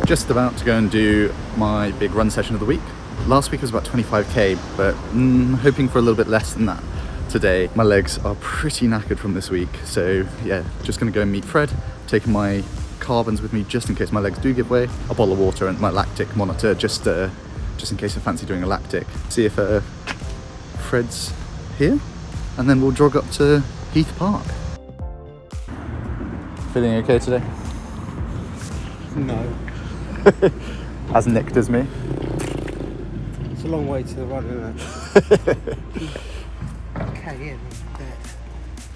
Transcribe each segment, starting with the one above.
just about to go and do my big run session of the week. Last week was about 25k, but hoping for a little bit less than that today. My legs are pretty knackered from this week, so yeah, just gonna go and meet Fred, taking my carbons with me just in case my legs do give way, a bottle of water and my lactic monitor just in case I fancy doing a lactic. See if Fred's here, and then we'll jog up to Heath Park. Feeling okay today? No. As nicked as me. It's a long way to the run, isn't it? Okay, in a bit.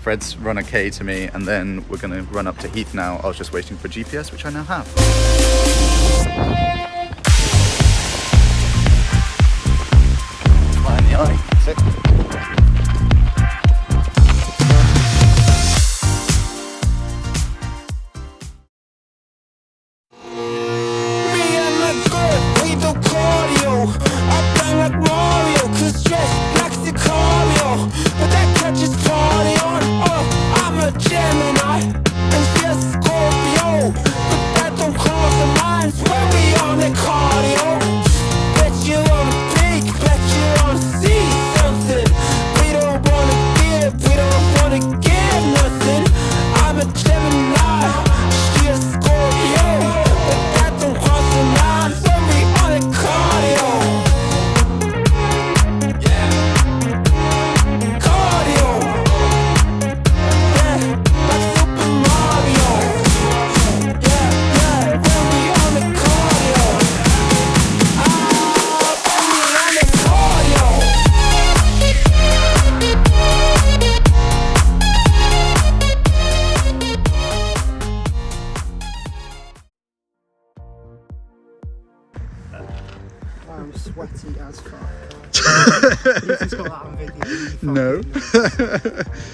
Fred's run a K to me, and then we're gonna run up to Heath now. I was just waiting for GPS, which I now have. Fly in the eye. Sick. I'm sweaty as fuck. You've just got that on video. No.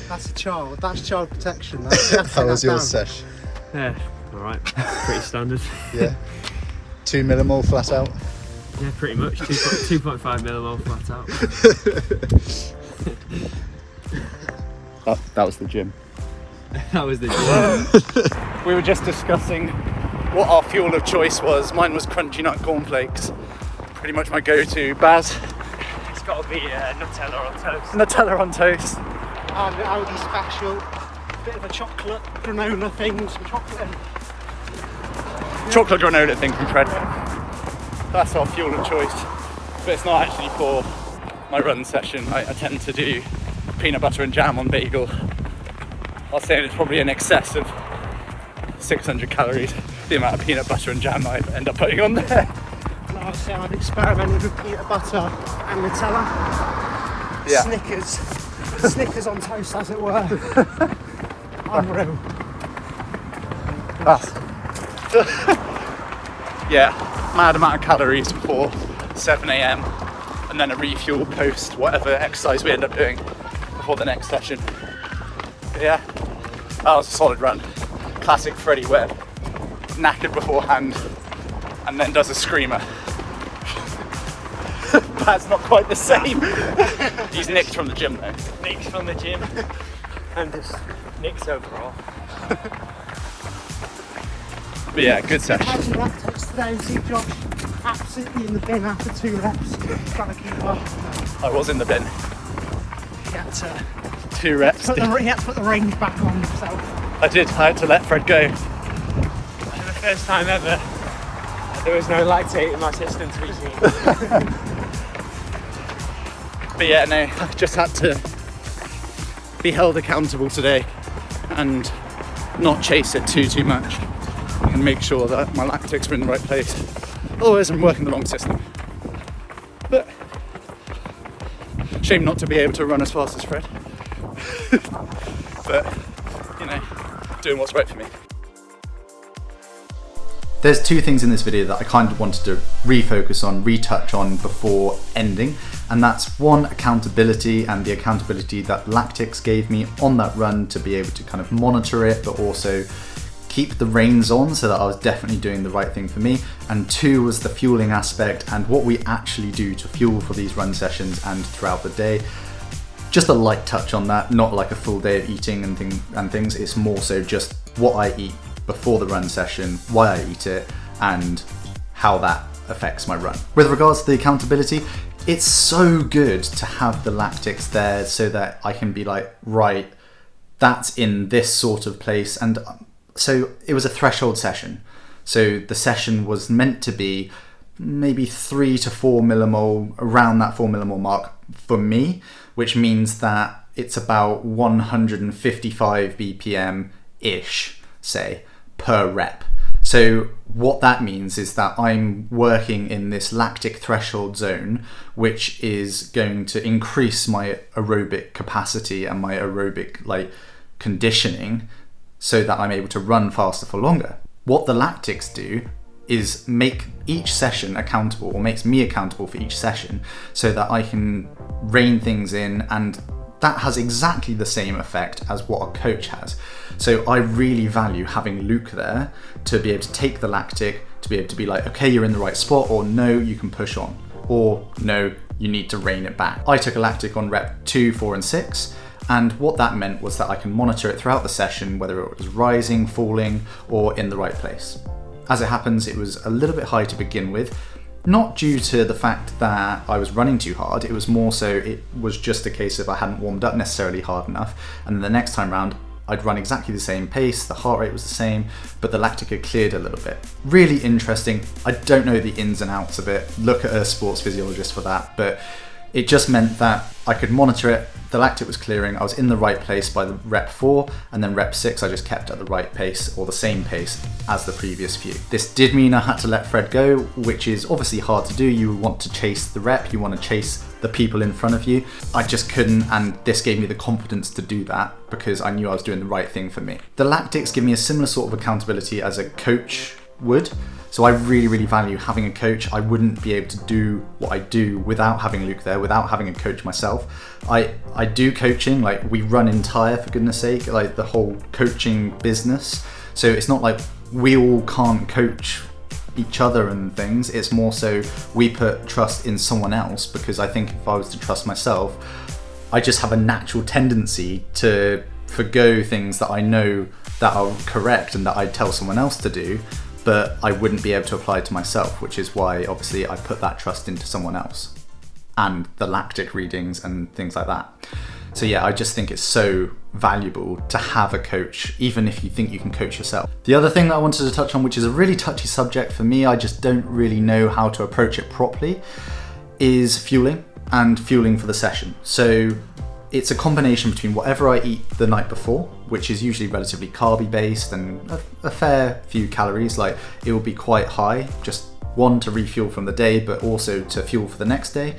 That's a child. That's child protection. That's How was your sesh? Yeah, alright. Pretty standard. Yeah. 2 millimole flat out. Yeah, pretty much. 2.5 millimole flat Oh, that was the gym. out. That was the gym. We were just discussing what our fuel of choice was. Mine was crunchy nut cornflakes. Pretty much my go-to. Baz? It's got to be Nutella on toast. Nutella on toast. And the Audi special. Bit of a chocolate granola thing. Some chocolate. Chocolate granola thing from Fred. That's our fuel of choice. But it's not actually for my run session. I tend to do peanut butter and jam on bagel. I'll say it's probably in excess of 600 calories, the amount of peanut butter and jam I end up putting on there. Last year I've experimented with peanut butter and Nutella. Yeah. Snickers on toast, as it were. Unreal. Yeah, mad amount of calories before 7 a.m. and then a refuel post whatever exercise we end up doing before the next session. But yeah, that was a solid run. Classic Freddie Webb, knackered beforehand and then does a screamer. That's not quite the same. He's nicked from the gym though. Nick's from the gym. And just Nick's overall. But yeah, good session. Imagine that takes today. See Josh absolutely in the bin after 2 reps. Trying to keep up. I was in the bin. He had to 2 reps. he had to put the range back on himself. I did. I had to let Fred go. For the first time ever, there was no lactate in my system to be seen. But yeah, no, I just had to be held accountable today and not chase it too much and make sure that my lactics are in the right place. Otherwise I'm working the wrong system. But shame not to be able to run as fast as Fred. But, you know, doing what's right for me. There's 2 things in this video that I kind of wanted to refocus on, retouch on before ending, and that's one, accountability, and the accountability that lactics gave me on that run to be able to kind of monitor it, but also keep the reins on so that I was definitely doing the right thing for me. And 2 was the fueling aspect and what we actually do to fuel for these run sessions and throughout the day. Just a light touch on that, not like a full day of eating and things. It's more so just what I eat before the run session, why I eat it, and how that affects my run. With regards to the accountability, it's so good to have the lactics there so that I can be like, right, that's in this sort of place. And so it was a threshold session. So the session was meant to be maybe 3 to 4 millimole, around that 4 millimole mark for me, which means that it's about 155 BPM ish, say, per rep. So what that means is that I'm working in this lactic threshold zone, which is going to increase my aerobic capacity and my aerobic conditioning so that I'm able to run faster for longer. What the lactics do is make each session accountable, or makes me accountable for each session, so that I can rein things in, and that has exactly the same effect as what a coach has. So I really value having Luke there to be able to take the lactic, to be able to be like, okay, you're in the right spot, or no, you can push on, or no, you need to rein it back. I took a lactic on rep 2, 4, and 6, and what that meant was that I can monitor it throughout the session, whether it was rising, falling, or in the right place. As it happens, it was a little bit high to begin with, not due to the fact that I was running too hard, it was more so it was just a case of I hadn't warmed up necessarily hard enough, and then the next time round I'd run exactly the same pace, the heart rate was the same, but the lactic had cleared a little bit. Really interesting. I don't know the ins and outs of it, look at a sports physiologist for that, but it just meant that I could monitor it, the lactic was clearing, I was in the right place by the rep 4, and then rep 6 I just kept at the right pace, or the same pace as the previous few. This did mean I had to let Fred go, which is obviously hard to do. You want to chase the rep, you want to chase the people in front of you. I just couldn't, and this gave me the confidence to do that because I knew I was doing the right thing for me. The lactics give me a similar sort of accountability as a coach would. So I really, really value having a coach. I wouldn't be able to do what I do without having Luke there, without having a coach myself. I do coaching, like we run entire, for goodness sake, like the whole coaching business. So it's not like we all can't coach each other and things. It's more so we put trust in someone else, because I think if I was to trust myself, I just have a natural tendency to forgo things that I know that are correct and that I tell someone else to do, but I wouldn't be able to apply to myself, which is why obviously I put that trust into someone else and the lactic readings and things like that. So yeah, I just think it's so valuable to have a coach, even if you think you can coach yourself. The other thing that I wanted to touch on, which is a really touchy subject for me, I just don't really know how to approach it properly, is fueling and fueling for the session. So it's a combination between whatever I eat the night before, which is usually relatively carby based and a fair few calories. Like it will be quite high, just one to refuel from the day, but also to fuel for the next day.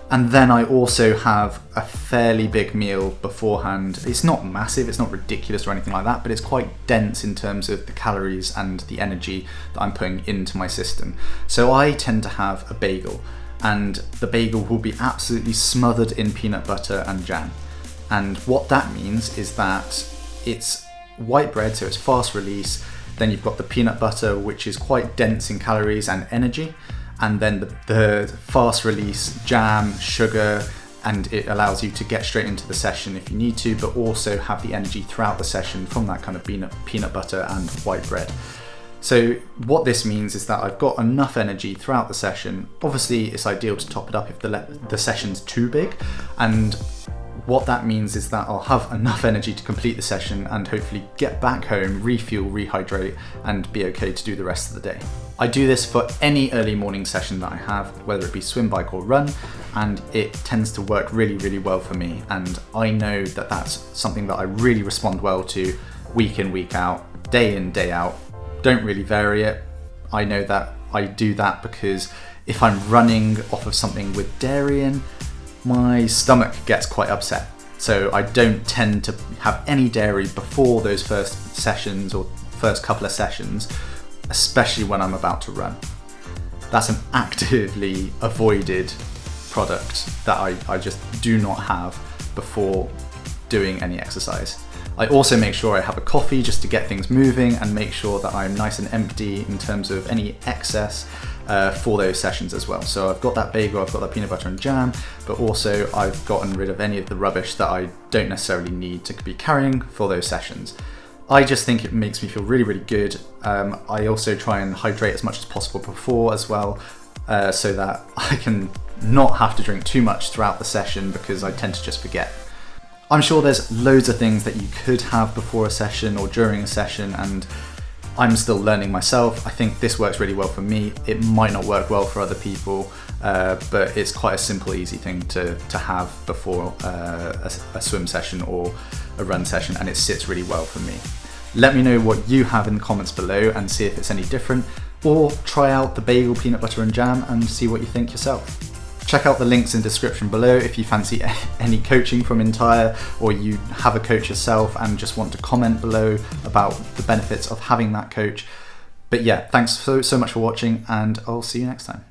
And then I also have a fairly big meal beforehand. It's not massive, it's not ridiculous or anything like that, but it's quite dense in terms of the calories and the energy that I'm putting into my system. So I tend to have a bagel, and the bagel will be absolutely smothered in peanut butter and jam. And what that means is that it's white bread, so it's fast release. Then you've got the peanut butter, which is quite dense in calories and energy. And then the fast release jam, sugar, and it allows you to get straight into the session if you need to, but also have the energy throughout the session from that kind of peanut butter and white bread. So what this means is that I've got enough energy throughout the session. Obviously it's ideal to top it up if the session's too big, and what that means is that I'll have enough energy to complete the session and hopefully get back home, refuel, rehydrate, and be okay to do the rest of the day. I do this for any early morning session that I have, whether it be swim, bike, or run, and it tends to work really, really well for me. And I know that that's something that I really respond well to week in, week out, day in, day out. Don't really vary it. I know that I do that because if I'm running off of something with dairy in, my stomach gets quite upset. So I don't tend to have any dairy before those first sessions or first couple of sessions, especially when I'm about to run. That's an actively avoided product that I just do not have before doing any exercise. I also make sure I have a coffee just to get things moving and make sure that I'm nice and empty in terms of any excess for those sessions as well. So I've got that bagel, I've got that peanut butter and jam, but also I've gotten rid of any of the rubbish that I don't necessarily need to be carrying for those sessions. I just think it makes me feel really, really good. I also try and hydrate as much as possible before as well, so that I can not have to drink too much throughout the session, because I tend to just forget. I'm sure there's loads of things that you could have before a session or during a session, and I'm still learning myself. I think this works really well for me. It might not work well for other people, but it's quite a simple, easy thing to have before a swim session or a run session, and it sits really well for me. Let me know what you have in the comments below and see if it's any different, or try out the bagel peanut butter and jam and see what you think yourself. Check out the links in the description below if you fancy any coaching from Entire, or you have a coach yourself and just want to comment below about the benefits of having that coach. But yeah, thanks so much for watching, and I'll see you next time.